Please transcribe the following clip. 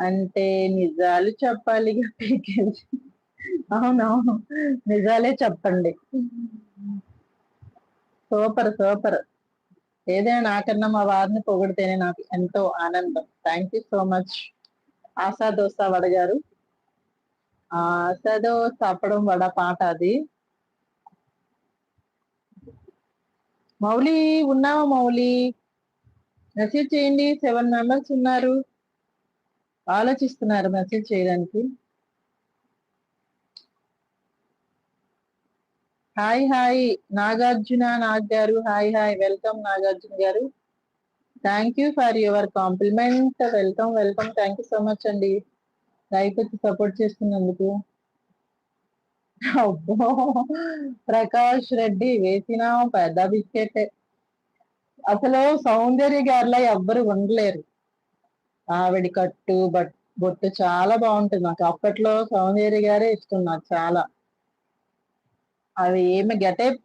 అంటే నిజాలు చెప్పాలిగా పీకేసి. అవునవును. నిజాలే చెప్పండి. సూపర్. సూపర్. ఏదైనా నాకన్నా మా వారిని పొగిడితేనే నాకు ఎంతో ఆనందం. Thank you so much. ASHA dosa vada గారు. ఆశ దోస అప్పడం వడ పాట అది. మౌలి ఉన్నావా మౌలి? మెసేజ్ చేయండి. 7 మెంబర్స్ ఉన్నారు. ఆలోచిస్తున్నారు మెసేజ్ చేయడానికి. హాయ్ హాయ్ నాగార్జున నాగ్ గారు. Hi hi. వెల్కమ్ నాగార్జున గారు. Thank you for your compliment. Welcome welcome. Thank you so much అండి. లైక్ వచ్చి సపోర్ట్ చేస్తున్నందుకు. అబ్బో! ప్రకాష్ రెడ్డి వేసిన పెద్ద బిస్కెటే. అసలు సౌందర్య గారిలా ఎవ్వరు ఉండలేరు. ఆవిడ కట్టు, బొట్టు చాలా బావుంటుంది. నాకు అప్పట్లో సౌందర్య గారే ఇష్టం నాకు చాలా. అది ఏమి గెటప్